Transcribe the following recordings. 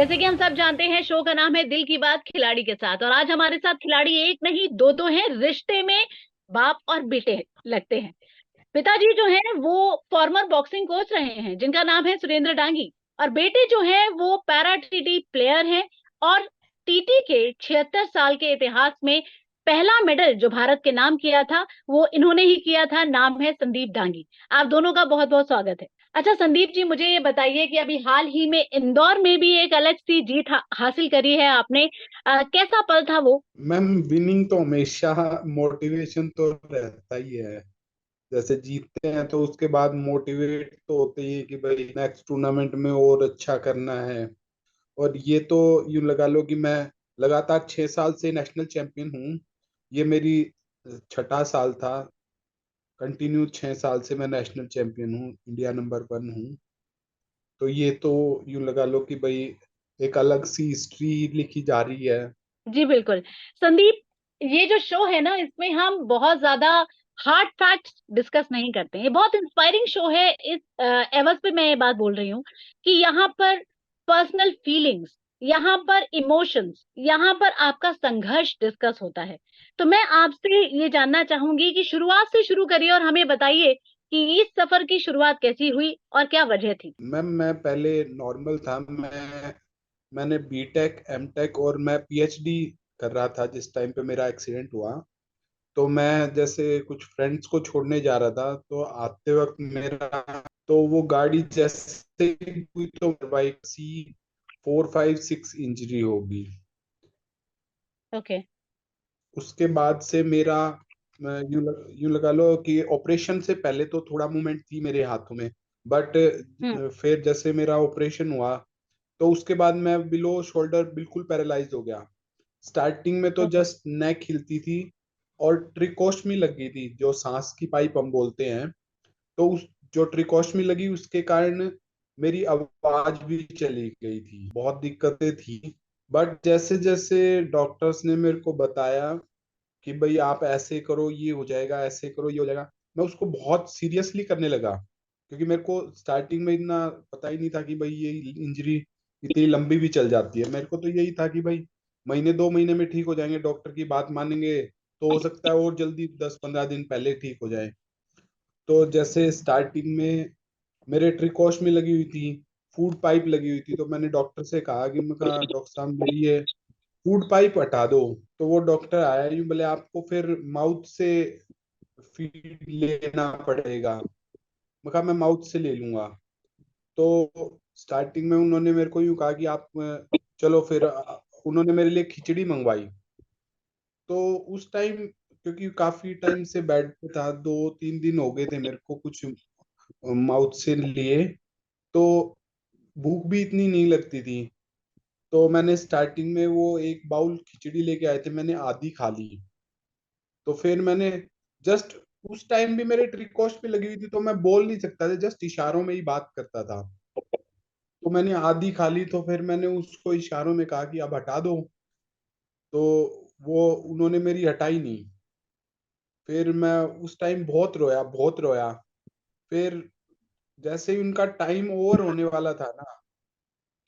जैसे कि हम सब जानते हैं, शो का नाम है दिल की बात खिलाड़ी के साथ। और आज हमारे साथ खिलाड़ी एक नहीं दो दो हैं। रिश्ते में बाप और बेटे लगते हैं। पिताजी जो हैं वो फॉर्मर बॉक्सिंग कोच रहे हैं, जिनका नाम है सुरेंद्र डांगी। और बेटे जो हैं वो पैरा टीटी प्लेयर हैं। और टीटी के 76 साल के इतिहास में पहला मेडल जो भारत के नाम किया था वो इन्होंने ही किया था। नाम है संदीप डांगी। आप दोनों का बहुत बहुत स्वागत है। अच्छा संदीप जी, मुझे ये बताइए कि अभी हाल ही में इंदौर में भी एक अलग सी जीत हासिल करी है आपने। कैसा पल था वो? मैम, विनिंग तो हमेशा मोटिवेशन तो रहता ही है। जैसे जीतते हैं तो उसके बाद मोटिवेट तो होते ही है कि भाई नेक्स्ट टूर्नामेंट में और अच्छा करना है। और ये तो यूं लगा लो कि मैं लगातार 6 साल से नेशनल चैंपियन हूँ। ये मेरी छठा साल था। कंटिन्यू 6 साल से मैं नेशनल चैंपियन हूँ, इंडिया नंबर 1 हूँ। तो ये तो यूं लगा लो कि भाई एक अलग सी हिस्ट्री लिखी जा रही है। जी बिल्कुल। संदीप, ये जो शो है ना, इसमें हम बहुत ज्यादा हार्ड फैक्ट्स डिस्कस नहीं करते हैं। ये बहुत इंस्पायरिंग शो है। इस एवज पे मैं ये बात बोल रही हूँ कि यहाँ पर पर्सनल फीलिंग्स, यहाँ पर इमोशंस, यहाँ पर आपका संघर्ष डिस्कस होता है। तो मैं आपसे ये जानना चाहूंगी कि शुरुआत से शुरू करिए और हमें बताइए कि इस सफर की शुरुआत कैसी हुई और क्या वजह थी। मैम, मैं पहले नॉर्मल था। मैंने बीटेक एमटेक और मैं पीएचडी कर रहा था जिस टाइम पे मेरा एक्सीडेंट हुआ। तो मैं जैसे कुछ फ्रेंड्स को छोड़ने जा रहा था, तो आते वक्त मेरा तो वो गाड़ी जैसे ही हुई तो बाइक सी 4 5 6 इंजरी होगी। ओके। उसके बाद से मेरा यूं लगा लो कि ऑपरेशन से पहले तो थोड़ा मूवमेंट थी मेरे हाथों में। बट हम्म। फिर जैसे मेरा ऑपरेशन हुआ तो उसके बाद मैं बिलो शोल्डर बिल्कुल पैरालाइज हो गया। स्टार्टिंग में तो ओके। जस्ट नेक हिलती थी और ट्रिकोस्मी लग गई थी, जो सांस की पाइप हम बोलते हैं। तो उस जो ट्रिकोस्मी लगी उसके कारण मेरी आवाज भी चली गई थी, बहुत दिक्कतें थी। बट जैसे जैसे डॉक्टर्स ने मेरे को बताया कि भाई आप ऐसे करो ये हो जाएगा, ऐसे करो ये हो जाएगा, मैं उसको बहुत सीरियसली करने लगा। क्योंकि मेरे को स्टार्टिंग में इतना पता ही नहीं था कि भाई ये इंजरी इतनी लंबी भी चल जाती है। मेरे को तो यही था कि भाई महीने 2 महीने में ठीक हो जाएंगे, डॉक्टर की बात मानेंगे तो हो सकता है और जल्दी 10 15 दिन पहले ठीक हो जाए। तो जैसे स्टार्टिंग में मेरे ट्रिकोश में लगी हुई थी, फूड पाइप लगी हुई थी, तो मैंने डॉक्टर से कहा कि मैं कहा डॉक्टर साहब मेरी ये फूड पाइप हटा दो। तो वो डॉक्टर आया यूं बोले आपको फिर माउथ से फीड लेना पड़ेगा। मैं कहा मैं माउथ से ले लूंगा। तो स्टार्टिंग में उन्होंने मेरे को यूं कहा कि आप चलो फिर उन्होंने मेरे लिए खिचड़ी मंगवाई। तो उस टाइम क्योंकि काफी टाइम से बेड पे था, 2 3 दिन हो गए थे मेरे को कुछ माउथ से लिए, तो भूख भी इतनी नहीं लगती थी। तो मैंने स्टार्टिंग में वो एक बाउल खिचड़ी लेके आए थे, मैंने आधी खा ली। तो फिर मैंने जस्ट उस टाइम भी मेरे ट्रिकोश पे लगी हुई थी तो मैं बोल नहीं सकता था, जस्ट इशारों में ही बात करता था। तो मैंने आधी खा ली, तो फिर मैंने उसको इशारों में कहा कि अब हटा दो। तो वो उन्होंने मेरी हटाई नहीं। फिर मैं उस टाइम बहुत रोया, बहुत रोया। फिर जैसे ही उनका टाइम ओवर होने वाला था ना,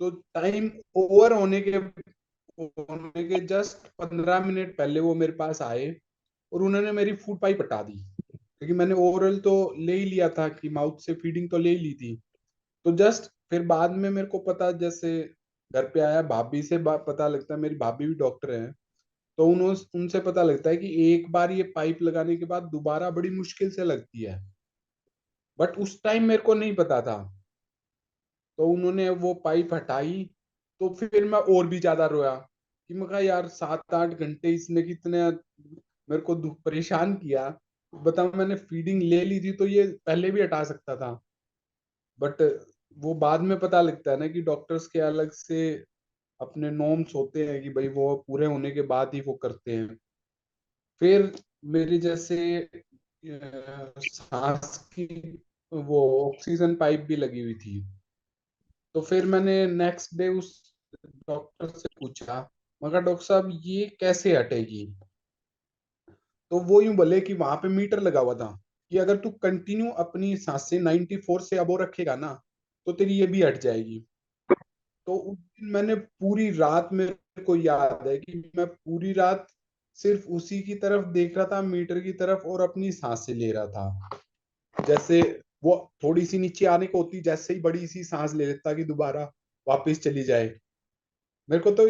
तो टाइम ओवर होने के जस्ट 15 मिनट पहले वो मेरे पास आए और उन्होंने मेरी फूड पाइप हटा दी। क्योंकि मैंने ओवरऑल तो ले ही लिया था कि माउथ से फीडिंग तो ले ही ली थी। तो जस्ट फिर बाद में मेरे को पता, जैसे घर पे आया भाभी से पता लगता है, मेरी भाभी भी डॉक्टर हैं। तो उन्होंने उनसे पता लगता है कि एक बार ये पाइप लगाने के बाद दोबारा बड़ी मुश्किल से लगती है। बट उस टाइम मेरे को नहीं पता था। तो उन्होंने वो पाइप हटाई। तो फिर मैं और भी ज्यादा रोया कि मैं कहा यार 7 8 घंटे इसने कितने मेरे को दुख परेशान किया। बताओ, मैंने फीडिंग ले ली थी तो ये पहले भी हटा सकता था। बट वो बाद में पता लगता है ना कि डॉक्टर्स के अलग से अपने नॉर्म्स होते हैं कि भाई वो पूरे होने के बाद ही वो करते हैं। फिर मेरी जैसे सांस की वो ऑक्सीजन पाइप भी लगी हुई थी। तो फिर मैंने नेक्स्ट डे उस डॉक्टर से पूछा, मगर डॉक्टर साहब ये कैसे हटेगी? तो वो यूं बोले कि वहां पे मीटर लगा हुआ था कि अगर तू कंटिन्यू अपनी सांसें 94 से अबो रखेगा ना तो तेरी ये भी हट जाएगी। तो उस दिन मैंने पूरी रात, मेरे को याद है कि मैं पूरी रात सिर्फ उसी की तरफ देख रहा था, मीटर की तरफ, और अपनी सांसें ले रहा था। जैसे वो थोड़ी सी नीचे आने को होती, जैसे ही बड़ी सी सांस ले लेता कि दोबारा वापस चली जाए। मेरे को तो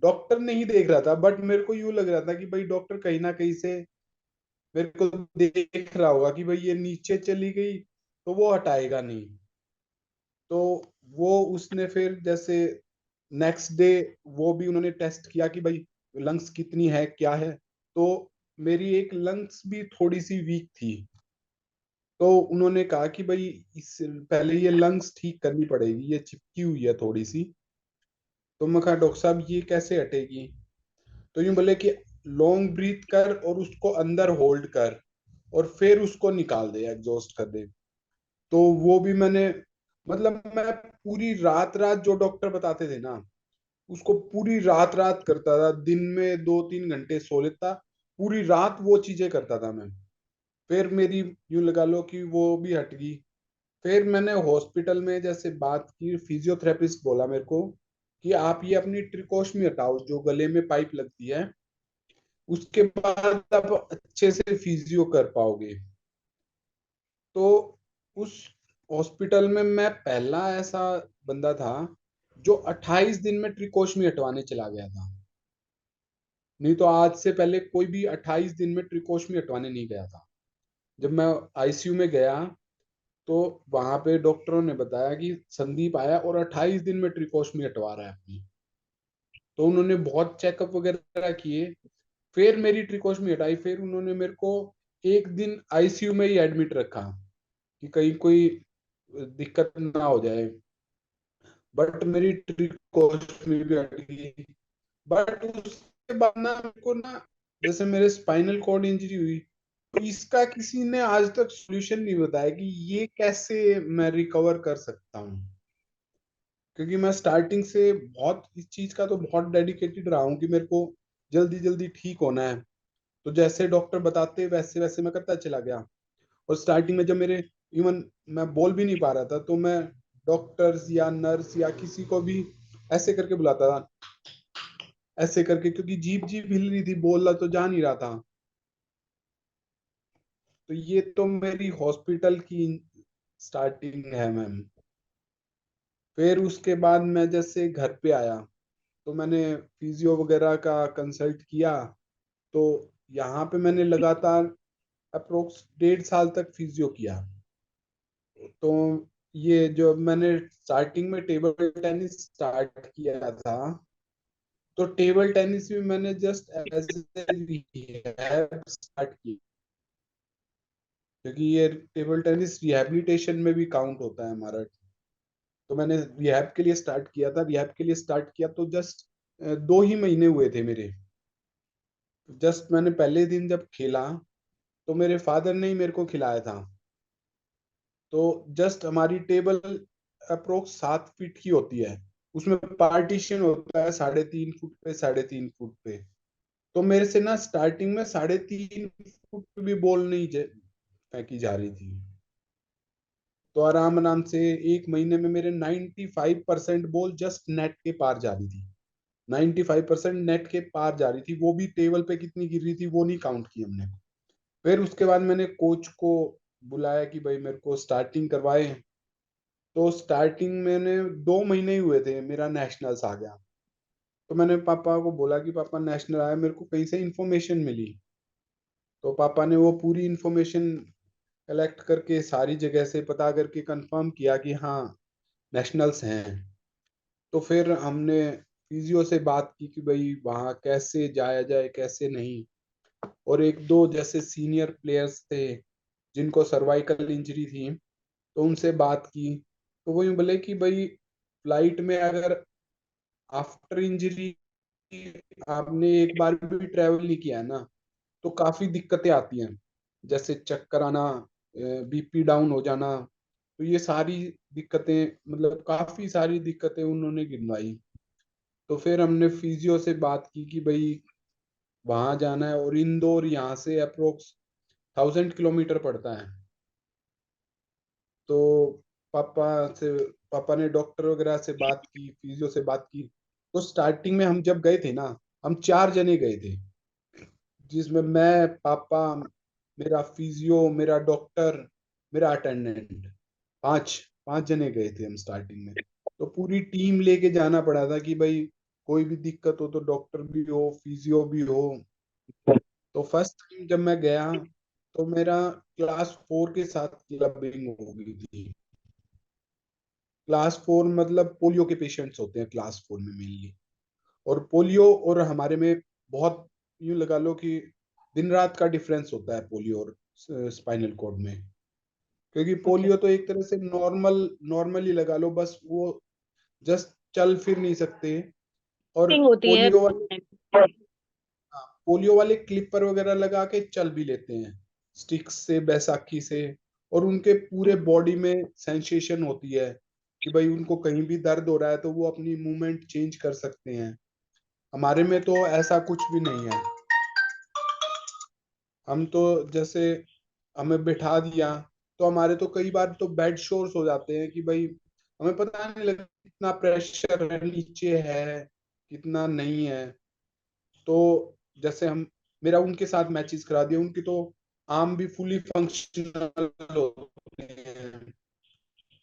डॉक्टर नहीं देख रहा था, बट मेरे को यूं लग रहा था कि भाई डॉक्टर कहीं ना कहीं से मेरे को देख रहा होगा कि भाई ये नीचे चली गई तो वो हटाएगा नहीं। तो वो उसने फिर जैसे नेक्स्ट डे वो भी उन्होंने टेस्ट किया कि भाई लंग्स कितनी है क्या है। तो मेरी एक लंग्स भी थोड़ी सी वीक थी। तो उन्होंने कहा कि भाई इस पहले ये लंग्स ठीक करनी पड़ेगी, ये चिपकी हुई है थोड़ी सी। तो मैं कहा डॉक्टर साहब ये कैसे हटेगी। तो यूं बोले कि लॉन्ग ब्रीथ कर और उसको अंदर होल्ड कर, और फिर उसको निकाल दे, एग्जॉस्ट कर दे। तो वो भी मैंने, मतलब मैं पूरी रात रात जो डॉक्टर बताते थे ना, उसको पूरी रात रात करता था। दिन में 2-3 घंटे सो लेता, पूरी रात वो चीजें करता था मैं। फिर मेरी यूं लगा लो कि वो भी हट गई। फिर मैंने हॉस्पिटल में जैसे बात की, फिजियोथेरेपिस्ट बोला मेरे को कि आप ये अपनी ट्रिकोस्मी हटाओ जो गले में पाइप लगती है, उसके बाद आप अच्छे से फिजियो कर पाओगे। तो उस हॉस्पिटल में मैं पहला ऐसा बंदा था जो 28 दिन में ट्रिकोस्मी हटवाने चला गया था। नहीं तो आज से पहले कोई भी 28 दिन में ट्रिकोस्मी हटवाने नहीं गया था। जब मैं आईसीयू में गया तो वहां पे डॉक्टरों ने बताया कि संदीप आया और 28 दिन में ट्रिकोस्मी हटवा रहा है अपनी। तो उन्होंने बहुत चेकअप वगैरह किए, फिर मेरी ट्रिकोस्मी हटाई। फिर उन्होंने मेरे को एक दिन आईसीयू में ही एडमिट रखा कि कहीं कोई दिक्कत ना हो जाए। बट मेरी ट्रिकोस्मी भी हट गई। बट उसके बाद ना मेरे को ना, जैसे मेरे स्पाइनल कॉर्ड इंजरी हुई, तो इसका किसी ने आज तक सॉल्यूशन नहीं बताया कि ये कैसे मैं रिकवर कर सकता हूँ। क्योंकि मैं स्टार्टिंग से बहुत इस चीज का तो बहुत डेडिकेटेड रहा हूँ कि मेरे को जल्दी जल्दी ठीक होना है। तो जैसे डॉक्टर बताते वैसे वैसे मैं करता चला गया। और स्टार्टिंग में जब मेरे, इवन मैं बोल भी नहीं पा रहा था, तो मैं डॉक्टर्स या नर्स या किसी को भी ऐसे करके बुलाता था, ऐसे करके, क्योंकि जीभ जीभ हिल रही थी, बोलना तो जा नहीं रहा था। तो ये तो मेरी हॉस्पिटल की स्टार्टिंग है मैम। फिर उसके बाद मैं जैसे घर पे आया तो मैंने फिजियो वगैरह का कंसल्ट किया। तो यहाँ पे मैंने लगातार अप्रोक्स 1.5 साल तक फिजियो किया। तो ये जो मैंने स्टार्टिंग में टेबल टेनिस स्टार्ट किया था, तो टेबल टेनिस भी मैंने जस्ट एज रिहैब स्टार्ट की, क्योंकि ये टेबल टेनिस रिहैबिलिटेशन में भी काउंट होता है हमारा। तो मैंने रिहैब के लिए स्टार्ट किया था। रिहैब के लिए स्टार्ट किया तो जस्ट 2 ही महीने हुए थे मेरे। जस्ट मैंने पहले दिन जब खेला तो मेरे फादर ने ही मेरे को खिलाया था। तो जस्ट हमारी टेबल अप्रोक्स 7 फीट की होती है, उसमें पार्टीशन होता है 3.5 फुट पे 3.5 फुट पे। तो मेरे से ना स्टार्टिंग में 3.5 फुट पे भी बॉल नहीं फेंकी जा रही थी। तो आराम आराम से 1 महीने में मेरे 95% बॉल जस्ट नेट के पार जा रही थी। 95% नेट के पार जा रही थी, वो भी टेबल पे कितनी गिर रही थी वो नहीं काउंट की हमने। फिर उसके बाद मैंने कोच को बुलाया कि भाई मेरे को स्टार्टिंग करवाए। तो स्टार्टिंग मैंने 2 महीने ही हुए थे, मेरा नेशनल्स आ गया। तो मैंने पापा को बोला कि पापा नेशनल आया, मेरे को कहीं से इंफॉर्मेशन मिली। तो पापा ने वो पूरी इंफॉर्मेशन कलेक्ट करके सारी जगह से पता करके कंफर्म किया कि हाँ नेशनल्स हैं। तो फिर हमने फिजियो से बात की कि भाई वहाँ कैसे जाया जाए कैसे नहीं। और एक दो जैसे सीनियर प्लेयर्स थे जिनको सर्वाइकल इंजरी थी, तो उनसे बात की। तो वो यूं बोले कि भाई फ्लाइट में अगर आफ्टर इंजरी आपने एक बार भी ट्रेवल नहीं किया है ना, तो काफी दिक्कतें आती हैं, जैसे चक्कर आना, बीपी डाउन हो जाना। तो ये सारी दिक्कतें, मतलब काफी सारी दिक्कतें उन्होंने गिनवाई। तो फिर हमने फिजियो से बात की कि भाई वहां जाना है, और इंदौर यहाँ से अप्रोक्स 1000 किलोमीटर पड़ता है। तो पापा ने डॉक्टर वगैरह से बात की, फिजियो से बात की। तो स्टार्टिंग में हम जब गए थे ना, हम 4 जने गए थे, जिसमें मैं, पापा, मेरा फिजियो, मेरा डॉक्टर, मेरा अटेंडेंट, पांच पांच जने गए थे हम स्टार्टिंग में। तो पूरी टीम लेके जाना पड़ा था कि भाई कोई भी दिक्कत हो तो डॉक्टर भी हो, फिजियो भी हो। तो फर्स्ट टाइम जब मैं गया तो मेरा क्लास 4 के साथ क्लबिंग हो गई थी। क्लास 4 मतलब पोलियो के पेशेंट्स होते हैं क्लास 4 में मेनली। और पोलियो और हमारे में बहुत, यूं लगा लो कि दिन रात का डिफरेंस होता है पोलियो और स्पाइनल कॉर्ड में। क्योंकि ओके। पोलियो तो एक तरह से नॉर्मली लगा लो, बस वो जस्ट चल फिर नहीं सकते। और होती है। पोलियो वाले क्लिपर वगैरह लगा के चल भी लेते हैं, स्टिक्स से, बैसाखी से। और उनके पूरे बॉडी में सेंसेशन होती है कि भाई उनको कहीं भी दर्द हो रहा है तो वो अपनी मूवमेंट चेंज कर सकते हैं। हमारे में तो ऐसा कुछ भी नहीं है। हम तो जैसे हमें बिठा दिया तो हमारे तो कई बार तो बेड शोर्स हो जाते हैं कि भाई हमें पता नहीं लगता कितना प्रेशर है नीचे है, कितना नहीं है। तो जैसे हम, मेरा उनके साथ मैचेस करा दिया, उनकी तो आर्म भी फुली फंक्शनल होते हैं,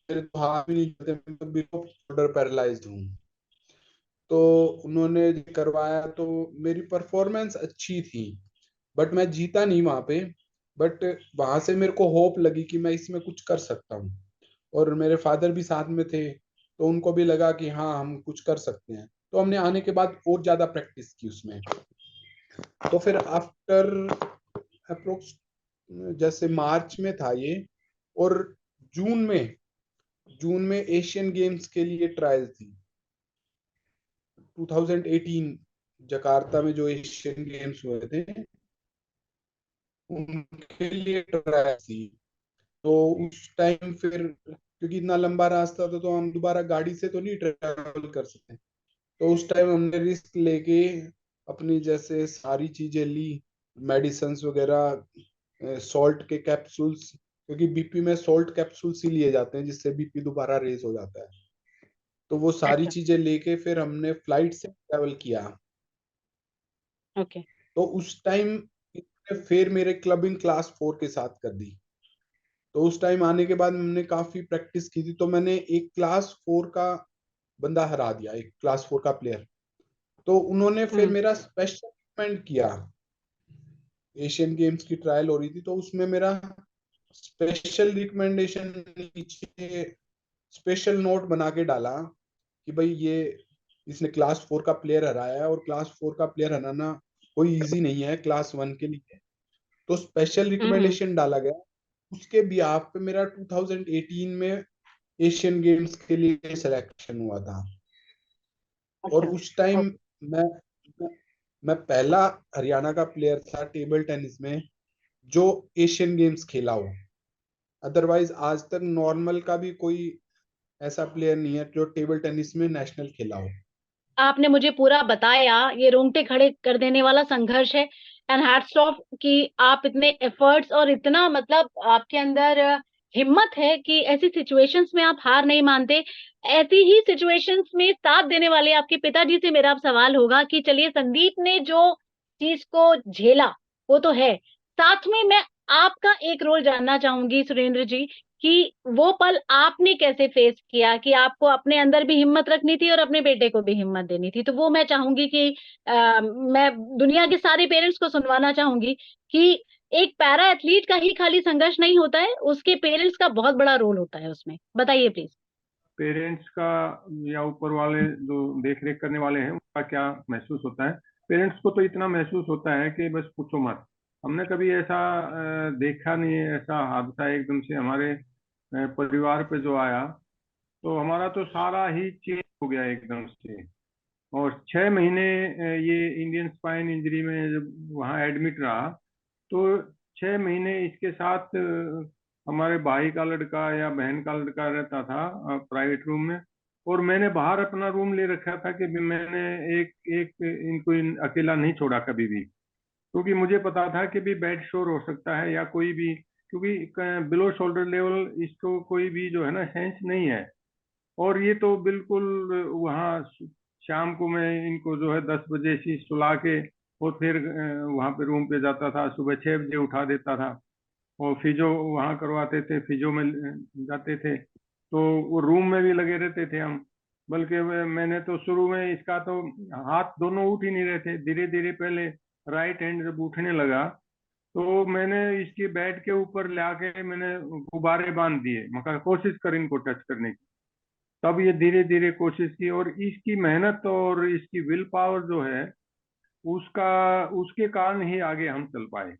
मेरे तो हाथ भी नहीं चलते, मैं भी शोल्डर पैरालाइज्ड हूँ। तो उन्होंने करवाया तो मेरी परफॉर्मेंस अच्छी थी, बट मैं जीता नहीं वहां पे। बट वहां से मेरे को होप लगी कि मैं इसमें कुछ कर सकता हूँ। और मेरे फादर भी साथ में थे, तो उनको भी लगा कि हाँ हम कुछ कर सकते हैं। तो हमने आने के बाद और ज्यादा प्रैक्टिस की उसमें। तो फिर आफ्टर अप्रोक्स, जैसे मार्च में था ये, और जून में जून में एशियन गेम्स के लिए ट्रायल थी। 2018 जकार्ता में जो एशियन गेम्स हुए थे, उनके लिए ट्रायल थी। तो उस टाइम फिर, क्योंकि इतना लंबा रास्ता था तो हम दोबारा गाड़ी से तो नहीं ट्रैवल कर सकते। तो उस टाइम हमने रिस्क लेके अपनी जैसे सारी चीजें ली, मेडिसिन्स वगैरह, सॉल्ट के कैप्सूल्स, क्योंकि बीपी में सॉल्ट कैप्सूल्स ही लिए जाते हैं जिससे बीपी दोबारा रेज हो जाता है। तो वो सारी अच्छा। चीजें लेके फिर हमने फ्लाइट से ट्रैवल किया। ओके। तो उस टाइम फिर मेरे क्लबिंग क्लास 4 के साथ कर दी। तो उस टाइम आने के बाद हमने काफी प्रैक्टिस की थी, तो मैंने एक क्लास 4 का बंदा हरा दिया, एक क्लास 4 का प्लेयर। तो उन्होंने फिर हम्म। मेरा स्पेशल ट्रीटमेंट किया। एशियन गेम्स की ट्रायल हो रही थी तो उसमें मेरा स्पेशल रिकमेंडेशन नीचे स्पेशल नोट बना के डाला कि भाई ये, इसने क्लास 4 का प्लेयर हराया है, और क्लास 4 का प्लेयर हराना कोई इजी नहीं है क्लास 1 के लिए। तो स्पेशल हम्म। रिकमेंडेशन डाला गया। उसके बिहाफ पे मेरा 2018 में एशियन गेम्स के लिए सिलेक्शन हुआ था। और अच्छा। उस टाइम ओके। मैं मैं पहला हरियाणा का प्लेयर था टेबल टेनिस में जो एशियन गेम्स खेला हो। अदरवाइज आज तक नॉर्मल का भी कोई ऐसा प्लेयर नहीं है जो टेबल टेनिस में नेशनल खेला हो। आपने मुझे पूरा बताया, ये रोंगटे खड़े कर देने वाला संघर्ष है। एंड हैट्स ऑफ कि आप इतने एफर्ट्स और इतना मतलब आपके अंदर हिम्मत है कि ऐसी सिचुएशंस में आप हार नहीं मानते। ऐसी ही सिचुएशंस में साथ देने वाले आपके पिताजी से मेरा अब सवाल होगा कि चलिए, संदीप ने जो चीज को झेला वो तो है, साथ में मैं आपका एक रोल जानना चाहूंगी सुरेंद्र जी, कि वो पल आपने कैसे फेस किया, कि आपको अपने अंदर भी हिम्मत रखनी थी और अपने बेटे को भी हिम्मत देनी थी। तो वो मैं चाहूंगी कि मैं दुनिया के सारे पेरेंट्स को सुनवाना चाहूंगी कि एक पैरा एथलीट का ही खाली संघर्ष नहीं होता है, उसके पेरेंट्स का बहुत बड़ा रोल होता है उसमें। बताइए प्लीज। पेरेंट्स का या ऊपर वाले जो देख रेख करने वाले हैं उनका क्या महसूस होता है। पेरेंट्स को तो इतना महसूस होता है कि बस पूछो मत। हमने कभी ऐसा देखा नहीं है, ऐसा हादसा एकदम से हमारे परिवार पे जो आया, तो हमारा तो सारा ही चेंज हो गया एकदम से। और 6 महीने ये इंडियन स्पाइन इंजरी में जब वहाँ एडमिट रहा, तो 6 महीने इसके साथ हमारे भाई का लड़का या बहन का लड़का रहता था प्राइवेट रूम में। और मैंने बाहर अपना रूम ले रखा था कि भी मैंने एक एक इनको अकेला नहीं छोड़ा कभी भी, क्योंकि मुझे पता था कि भी बेड शोर हो सकता है या कोई भी क्योंकि बिलो शोल्डर लेवल इसको कोई भी जो है ना सेंस नहीं है। और ये तो बिल्कुल वहाँ शाम को मैं इनको जो है 10 बजे से सुला के और फिर वहाँ पे रूम पे जाता था, सुबह 6 बजे उठा देता था। और फिजो वहाँ करवाते थे, फिजो में जाते थे, तो वो रूम में भी लगे रहते थे हम। बल्कि मैंने तो शुरू में इसका तो हाथ दोनों उठ ही नहीं रहे थे। धीरे धीरे पहले राइट हैंड जब उठने लगा तो मैंने इसके बेड के ऊपर लाके मैंने गुब्बारे बांध दिए, मैं कोशिश कर इनको टच करने की। तब ये धीरे धीरे कोशिश की, और इसकी मेहनत और इसकी विल पावर जो है उसका उसके कारण ही आगे हम चल पाए।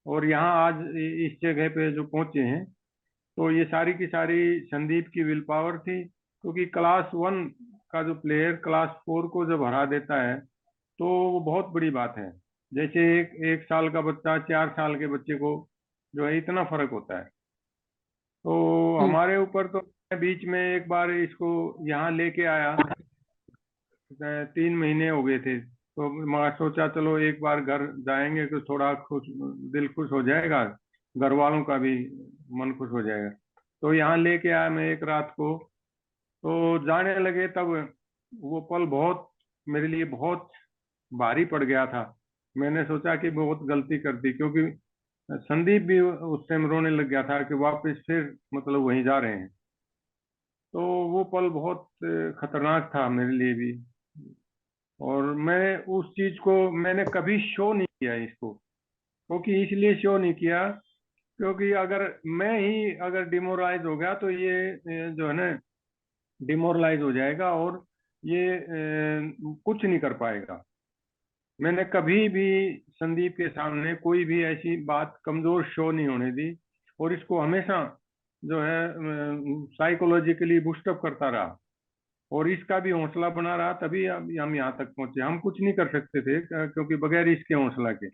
और यहाँ आज इस जगह पे जो पहुंचे हैं, तो ये सारी की सारी संदीप की विल पावर थी। क्योंकि क्लास 1 का जो प्लेयर क्लास 4 को जब हरा देता है तो वो बहुत बड़ी बात है। जैसे एक साल का बच्चा 4 साल के बच्चे को जो है इतना फर्क होता है। तो हम्म। हमारे ऊपर तो मैं बीच में एक बार इसको यहाँ लेके आया, 3 महीने हो गए थे, तो मैं सोचा चलो एक बार घर जाएंगे तो थोड़ा दिल खुश हो जाएगा, घर वालों का भी मन खुश हो जाएगा। तो यहाँ लेके आया मैं एक रात को, तो जाने लगे तब वो पल बहुत मेरे लिए बहुत भारी पड़ गया था। मैंने सोचा कि बहुत गलती कर दी, क्योंकि संदीप भी उस टाइम रोने लग गया था कि वापस फिर मतलब वहीं जा रहे हैं। तो वो पल बहुत खतरनाक था मेरे लिए भी। और मैं उस चीज को मैंने कभी शो नहीं किया इसको, क्योंकि इसलिए शो नहीं किया क्योंकि अगर मैं ही अगर डिमोरलाइज हो गया तो ये जो है ना डिमोरलाइज हो जाएगा और ये कुछ नहीं कर पाएगा। मैंने कभी भी संदीप के सामने कोई भी ऐसी बात कमजोर शो नहीं होने दी, और इसको हमेशा जो है साइकोलॉजिकली बूस्टअप करता रहा, और इसका भी हौसला बना रहा, तभी हम यहाँ तक पहुंचे। हम कुछ नहीं कर सकते थे क्योंकि बगैर इसके हौसला के।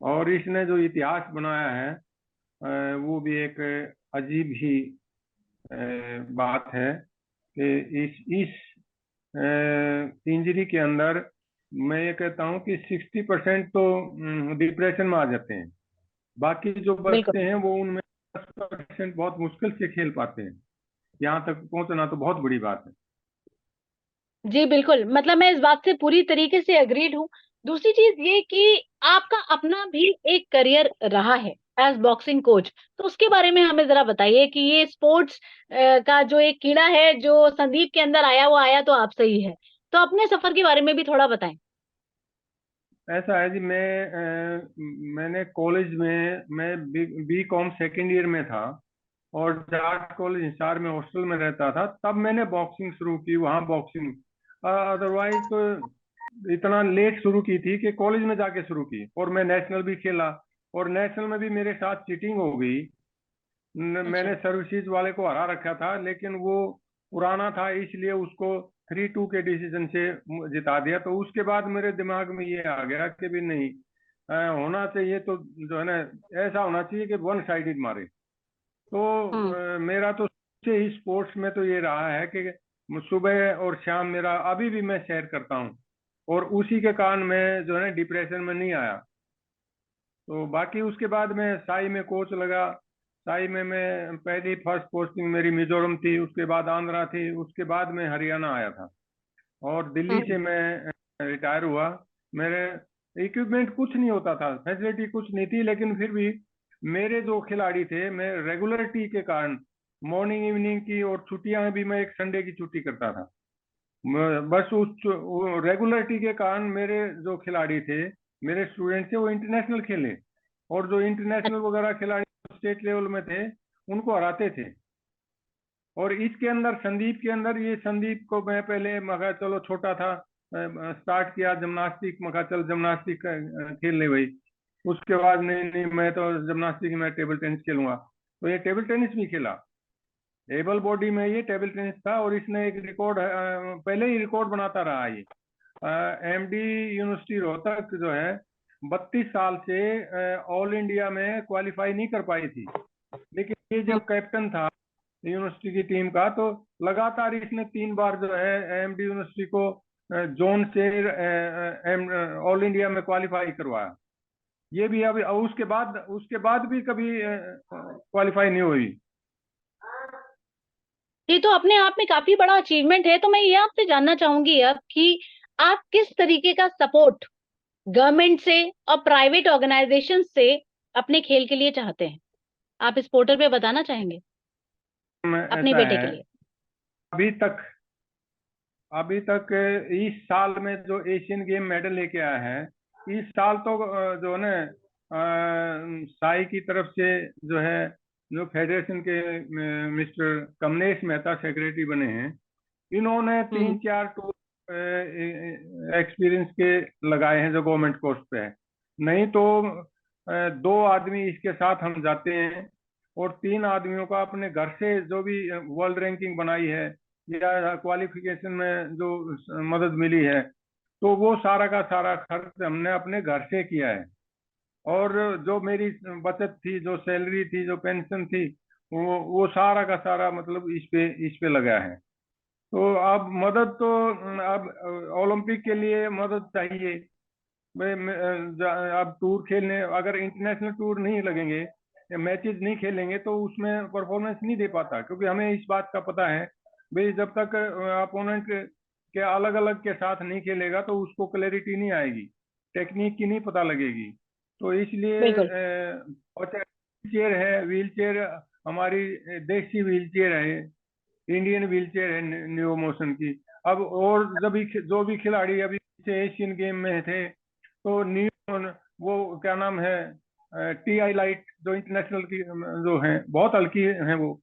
और इसने जो इतिहास बनाया है वो भी एक अजीब ही बात है कि इस इंजरी के अंदर मैं ये कहता हूँ कि 60% तो डिप्रेशन में आ जाते हैं, बाकी जो बिल्कुल। बचते हैं वो उनमें 10% बहुत मुश्किल से खेल पाते हैं। यहाँ तक पहुंचना तो बहुत बड़ी बात है। जी बिल्कुल, मतलब मैं इस बात से पूरी तरीके से अग्रीड हूँ। दूसरी चीज ये कि आपका अपना भी एक करियर रहा है एज बॉक्सिंग कोच, तो उसके बारे में हमें जरा बताइए कि ये स्पोर्ट्स का जो एक कीड़ा है जो संदीप के अंदर आया, वो आया तो आपसे ही है। तो अपने सफर के बारे में भी थोड़ा बताएं। ऐसा है जी, मैंने कॉलेज में मैं बी कॉम सेकेंड ईयर में था, और जाट कॉलेज हिसार में हॉस्टल में रहता था, तब मैंने बॉक्सिंग शुरू की वहाँ बॉक्सिंग। अदरवाइज तो इतना लेट शुरू की थी कि कॉलेज में जाके शुरू की, और मैं नेशनल भी खेला, और नेशनल में भी मेरे साथ चीटिंग हो गई। अच्छा। मैंने सर्विसेज वाले को हरा रखा था, लेकिन वो पुराना था इसलिए उसको 3-2 के डिसीजन से जिता दिया। तो उसके बाद मेरे दिमाग में ये आ गया कि भी नहीं, होना चाहिए तो जो है ना ऐसा होना चाहिए कि वन साइडेड मारे। तो हम्म। मेरा तो से ही स्पोर्ट्स में तो ये रहा है कि सुबह और शाम मेरा अभी भी मैं सैर करता हूँ, और उसी के कारण मैं जो है ना डिप्रेशन में नहीं आया। तो बाकी उसके बाद मैं साई में कोच लगा। साई में मैं पहली फर्स्ट पोस्टिंग मेरी मिजोरम थी, उसके बाद आंध्रा थी, उसके बाद मैं हरियाणा आया था, और दिल्ली से हम्म। मैं रिटायर हुआ। मेरे इक्विपमेंट कुछ नहीं होता था, फैसिलिटी कुछ नहीं थी, लेकिन फिर भी मेरे जो खिलाड़ी थे, मैं रेगुलरिटी के कारण मॉर्निंग इवनिंग की और छुट्टियां में भी मैं एक संडे की छुट्टी करता था। बस उस रेगुलरिटी के कारण मेरे जो खिलाड़ी थे, मेरे स्टूडेंट थे, वो इंटरनेशनल खेले, और जो इंटरनेशनल वगैरह खिलाड़ी स्टेट लेवल में थे उनको हराते थे। और इसके अंदर संदीप के अंदर ये संदीप को मैं पहले मगा चलो छोटा था स्टार्ट किया जिमनास्टिक, मगा चल जिमनास्टिक खेल ले भाई। उसके बाद नहीं नहीं मैं तो जिमनास्टिक में टेबल टेनिस खेलूंगा, तो ये टेबल टेनिस भी खेला। एबल बॉडी में ये टेबल टेनिस था, और इसने एक रिकॉर्ड पहले ही रिकॉर्ड बनाता रहा ये। एमडी यूनिवर्सिटी रोहतक जो है 32 साल से ऑल इंडिया में क्वालिफाई नहीं कर पाई थी, लेकिन ये हम्म। जब कैप्टन था यूनिवर्सिटी की टीम का, तो लगातार इसने 3 बार जो है एमडी यूनिवर्सिटी को जोन से ऑल इंडिया में क्वालिफाई करवाया। ये भी अभी उसके बाद भी कभी क्वालिफाई नहीं हुई। ये तो अपने आप में काफी बड़ा अचीवमेंट है। तो मैं ये आपसे जानना चाहूंगी अब कि आप किस तरीके का सपोर्ट गवर्नमेंट से और प्राइवेट ऑर्गेनाइजेशन से अपने खेल के लिए चाहते हैं, आप इस पोर्टल पे बताना चाहेंगे अपने ऐसा बेटे है, के लिए? अभी तक अभी तक इस साल में जो एशियन गेम मेडल लेके आया है, इस साल तो जो है ना साई की तरफ से जो है, जो फेडरेशन के मिस्टर कमलेश मेहता सेक्रेटरी बने हैं, इन्होंने हम्म। 3-4 टूर एक्सपीरियंस के लगाए हैं जो गवर्नमेंट कोर्स पे है। नहीं तो 2 आदमी इसके साथ हम जाते हैं, और 3 आदमियों का अपने घर से जो भी वर्ल्ड रैंकिंग बनाई है या क्वालिफिकेशन में जो मदद मिली है, तो वो सारा का सारा खर्च हमने अपने घर से किया है। और जो मेरी बचत थी, जो सैलरी थी, जो पेंशन थी, वो सारा का सारा मतलब इस पे लगा है। तो अब मदद तो अब ओलंपिक के लिए मदद चाहिए भाई। अब टूर खेलने, अगर इंटरनेशनल टूर नहीं लगेंगे या मैचेस नहीं खेलेंगे तो उसमें परफॉर्मेंस नहीं दे पाता, क्योंकि हमें इस बात का पता है भाई, जब तक अपोनेंट के अलग अलग के साथ नहीं खेलेगा तो उसको क्लैरिटी नहीं आएगी, टेक्निक की नहीं पता लगेगी। तो इसलिए बिल्कुल। और व्हील चेयर है, व्हील चेयर हमारी देसी व्हील चेयर है, इंडियन व्हील चेयर है न्यू मोशन की। अब और जो भी खिलाड़ी अभी एशियन गेम में थे, तो न्यू, वो क्या नाम है, TI लाइट जो इंटरनेशनल की जो है, बहुत हल्की है वो।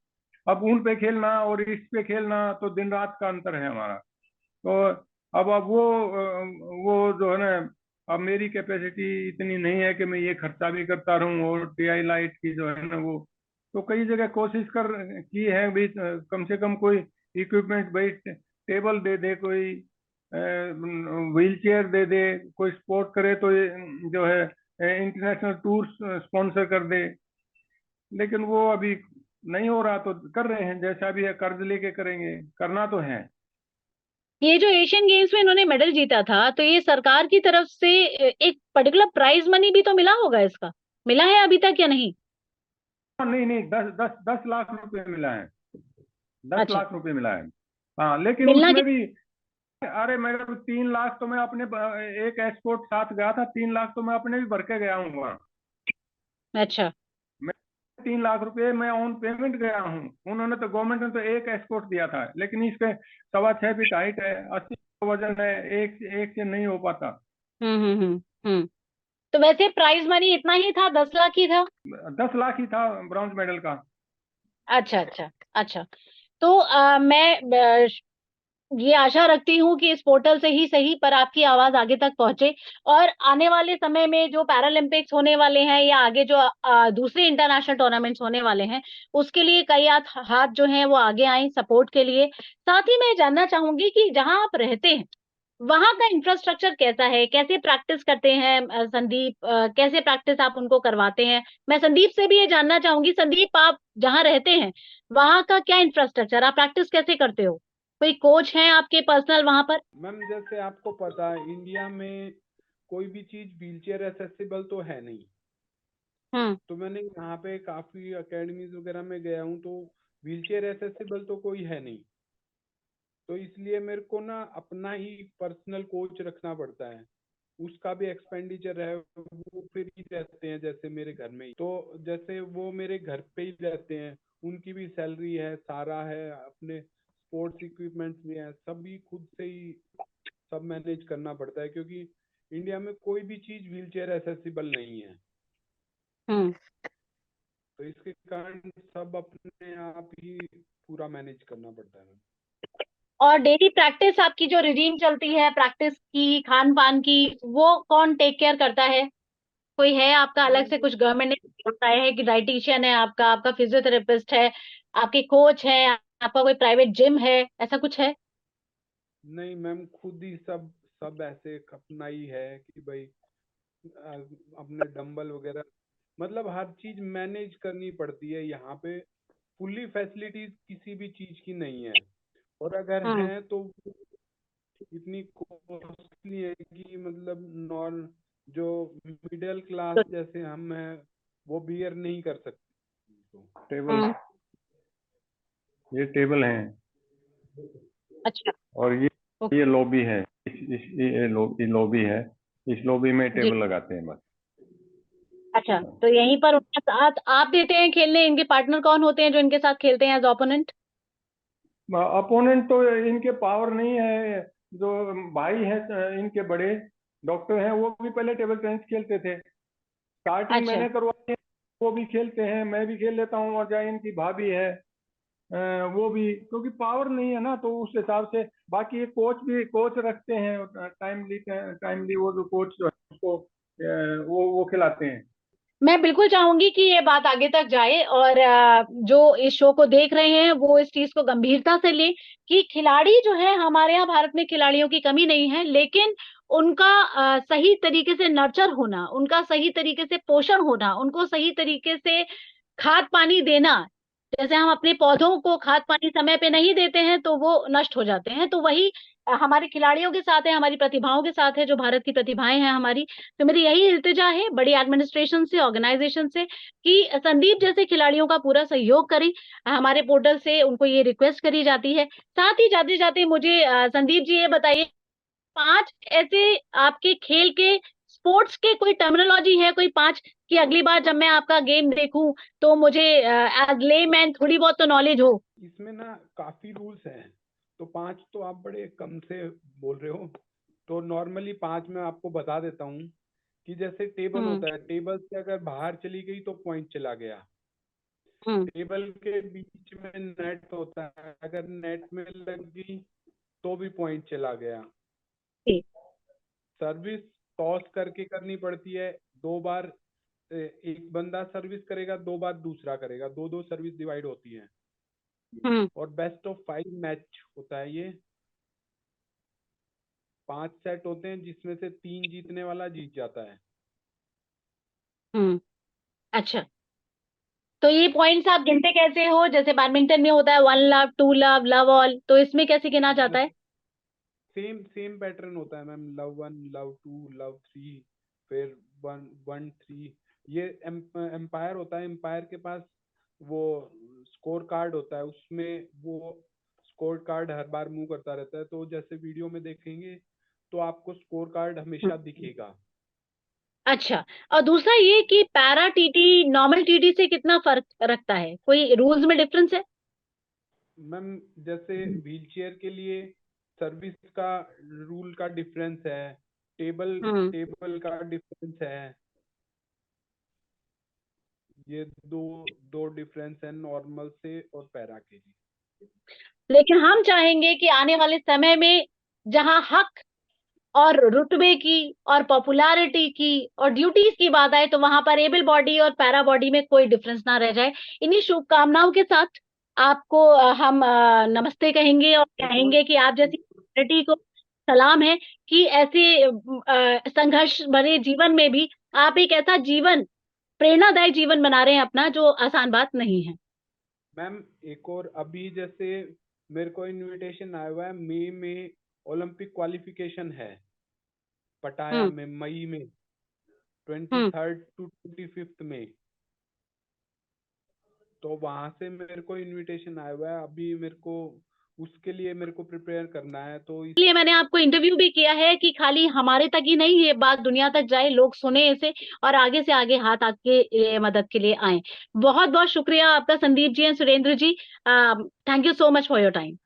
अब उन पे खेलना और इस पे खेलना तो दिन रात का अंतर है हमारा। तो अब वो जो है ना, अब मेरी कैपेसिटी इतनी नहीं है कि मैं ये खर्चा भी करता रहूं, और TI लाइट की जो है ना वो, तो कई जगह कोशिश कर की है भी, कम से कम कोई इक्विपमेंट भाई, टेबल दे दे कोई, व्हील चेयर दे दे कोई, सपोर्ट करे तो ये जो है इंटरनेशनल टूर स्पॉन्सर कर दे। लेकिन वो अभी नहीं हो रहा, तो कर रहे हैं जैसा भी है, कर्ज लेके करेंगे, करना तो है। ये जो एशियन गेम्स में इन्होंने मेडल जीता था, तो ये सरकार की तरफ से एक पर्टिकुलर प्राइज मनी भी तो मिला होगा, इसका मिला है अभी तक या नहीं? नहीं नहीं, 10 लाख रुपए मिला है, दस अच्छा। लाख रुपए मिला है। हाँ, लेकिन मिलना उसमें के। भी, अरे मेरे को 3 लाख तो मैं अपने एक एस्कॉर्ट साथ गया था, 3 लाख तो मैं अपने भी भर के गया हूँ वहाँ। अच्छा। मैं 3 लाख रुपए मैं ऑन पेमेंट गया हूँ। उन्होंने तो, गवर्नमेंट ने तो एक एस्कॉर्ट दिया था, लेकिन इसके 6.25 फीट हाइट है, 80 वजन है, एक से नहीं हो पाता। हम्म। तो वैसे प्राइज मनी इतना ही था, 10 लाख ही था? 10 लाख ही था ब्रॉन्ज मेडल का। अच्छा अच्छा। अच्छा। तो मैं ये आशा रखती हूँ कि इस पोर्टल से ही सही पर आपकी आवाज आगे तक पहुंचे, और आने वाले समय में जो पैरालंपिक्स होने वाले हैं या आगे जो दूसरे इंटरनेशनल टूर्नामेंट्स होने वाले हैं, उसके लिए कई हाथ हाथ जो हैं वो आगे आए सपोर्ट के लिए। साथ ही मैं जानना चाहूंगी कि जहां आप रहते हैं वहां का इंफ्रास्ट्रक्चर कैसा है, कैसे प्रैक्टिस करते हैं संदीप, कैसे प्रैक्टिस आप उनको करवाते हैं? मैं संदीप से भी ये जानना चाहूंगी, संदीप आप जहां रहते हैं वहां का क्या इंफ्रास्ट्रक्चर, आप प्रैक्टिस कैसे करते हो? कोई कोच हैं आपके पर्सनल वहां पर? मैम जैसे आपको पता है इंडिया में कोई भी चीज व्हीलचेयर एक्सेसिबल तो है नहीं। हम्म। तो मैंने यहाँ पे काफी अकेडमीज वगैरह में गया हूँ, तो व्हीलचेयर एक्सेसिबल तो कोई है नहीं। तो इसलिए मेरे को ना अपना ही पर्सनल कोच रखना पड़ता है। उसका भी एक्सपेंडिचर है, वो फिर ही रहते हैं जैसे मेरे घर में ही, तो जैसे वो मेरे घर पे ही रहते हैं, उनकी भी सैलरी है, सारा है, अपने स्पोर्ट्स इक्विपमेंट्स भी है, सब भी खुद से ही सब मैनेज करना पड़ता है, क्योंकि इंडिया में कोई भी चीज व्हीलचेयर एक्सेसिबल नहीं है। हम्म। तो इसके कारण सब अपने आप ही पूरा मैनेज करना पड़ता है। और डेली प्रैक्टिस आपकी जो रिजीम चलती है प्रैक्टिस की, खान पान की, वो कौन टेक केयर करता है? कोई है आपका अलग से, मैम कुछ गवर्नमेंट ने बताया है कि डाइटिशियन है आपका, आपका फिजियोथेरेपिस्ट है, आपके कोच है, आपका कोई प्राइवेट जिम है, ऐसा कुछ है? नहीं मैम, खुद ही सब सब ऐसे अपना ही है कि भाई अपने डंबल वगैरह, मतलब हर चीज मैनेज करनी पड़ती है यहाँ पे। फुल्ली फैसिलिटीज किसी भी चीज की नहीं है, और अगर हम्म। है तो इतनी कॉस्टली है कि मतलब नॉन जो मिडिल क्लास जैसे हम हैं वो बियर नहीं कर सकते। टेबल, ये टेबल है अच्छा और ये लॉबी है, ये लॉबी है, इस लॉबी में जी। टेबल लगाते हैं बस। अच्छा, तो यहीं पर उनके साथ आप देते हैं खेलने, इनके पार्टनर कौन होते हैं जो इनके साथ खेलते हैं एज ओपोनेंट? अपोनेंट तो इनके पावर नहीं है, जो भाई है इनके बड़े डॉक्टर हैं, वो भी पहले टेबल टेनिस खेलते थे, स्टार्टिंग अच्छा, मैंने करवाई है, वो भी खेलते हैं, मैं भी खेल लेता हूँ, और जहाँ इनकी भाभी है वो भी, क्योंकि पावर नहीं है ना, तो उस हिसाब से। बाकी ये कोच रखते हैं, टाइमली वो जो कोच जो है उसको वो खिलाते हैं। मैं बिल्कुल चाहूंगी कि ये बात आगे तक जाए और जो इस शो को देख रहे हैं वो इस चीज को गंभीरता से लें कि खिलाड़ी जो है, हमारे यहाँ भारत में खिलाड़ियों की कमी नहीं है, लेकिन उनका सही तरीके से नर्चर होना, उनका सही तरीके से पोषण होना, उनको सही तरीके से खाद पानी देना। जैसे हम अपने पौधों को खाद पानी समय पे नहीं देते हैं तो वो नष्ट हो जाते हैं, तो वही हमारे खिलाड़ियों के साथ है, हमारी प्रतिभाओं के साथ है, जो भारत की प्रतिभाएं हैं हमारी। तो मेरी यही इल्तिजा है बड़ी एडमिनिस्ट्रेशन से, ऑर्गेनाइजेशन से, कि संदीप जैसे खिलाड़ियों का पूरा सहयोग करें। हमारे पोर्टल से उनको ये रिक्वेस्ट करी जाती है। साथ ही जाते जाते मुझे संदीप जी ये बताइए, 5 ऐसे आपके खेल के स्पोर्ट्स के कोई टर्मिनोलॉजी है, कोई 5, कि अगली बार जब मैं आपका गेम देखूं तो मुझे एज लेमैन थोड़ी बहुत तो नॉलेज हो। इसमें ना काफी रूल्स हैं, तो 5 तो आप बड़े कम से बोल रहे हो। तो नॉर्मली 5 मैं आपको बता देता हूँ कि जैसे टेबल हम्म। होता है, टेबल से अगर बाहर चली गई तो पॉइंट चला गया। हम्म। टेबल के बीच में नेट होता है, अगर नेट में लग गई तो भी पॉइंट चला गया। ठीक। सर्विस टॉस करके करनी पड़ती है, 2 बार एक बंदा सर्विस करेगा, 2 बार दूसरा करेगा, 2-2 सर्विस डिवाइड होती है। हम्म। और बेस्ट ऑफ 5 मैच होता है ये। 5 सेट होते हैं जिसमें से 3 जीतने वाला जीत जाता है। हम्म। अच्छा, तो ये पॉइंट्स आप गिनते कैसे हो? जैसे बैडमिंटन में होता है 1 लव, 2 लव, लव ऑल, तो इसमें कैसे गिना जाता है? सेम सेम पैटर्न होता है मैम, लव 1, लव 2, लव 3, फिर 1-1-3। ये एम्पायर होता है, एम्पायर के पास वो स्कोर कार्ड होता है, उसमें वो स्कोर कार्ड हर बार मूव करता रहता है, तो जैसे वीडियो में देखेंगे तो आपको स्कोर कार्ड हमेशा दिखेगा। अच्छा, और दूसरा ये कि पैरा टीटी नॉर्मल टीटी से कितना फर्क रखता है? कोई रूल्स में डिफरेंस है? मैम जैसे व्हील चेयर के लिए सर्विस का रूल का डिफरेंस है, टेबल हम्म। टेबल का डिफरेंस है। ये दो दो डिफरेंस है नॉर्मल से और पैरा के लिए। लेकिन हम चाहेंगे कि आने वाले समय में जहां हक और रुतबे की और पॉपुलैरिटी की और ड्यूटीज की बात आए, तो वहां पर एबल बॉडी और पैरा बॉडी में कोई डिफरेंस ना रह जाए। इन्हीं शुभकामनाओं के साथ आपको हम नमस्ते कहेंगे और एक और कहेंगे कि आप जैसी कम्युनिटी को सलाम है कि ऐसे संघर्ष भरे जीवन में भी आप एक ऐसा जीवन, प्रेरणादायक जीवन बना रहे हैं अपना, जो आसान बात नहीं है। मैम एक और अभी जैसे मेरे को इनविटेशन आया हुआ है, मई में ओलंपिक क्वालिफिकेशन है पटाया हम्म। में, मई में हम्म। 23rd to 25th में। तो वहां से मेरे को इनविटेशन आया हुआ है, अभी मेरे को उसके लिए मेरे को प्रिपेयर करना है, तो इस इसलिए मैंने आपको इंटरव्यू भी किया है कि खाली हमारे तक ही नहीं, ये बात दुनिया तक जाए, लोग सुने इसे और आगे से आगे हाथ आके ये मदद के लिए आए। बहुत बहुत शुक्रिया आपका Sandeep ji and Surendra ji. Thank you so much for your time.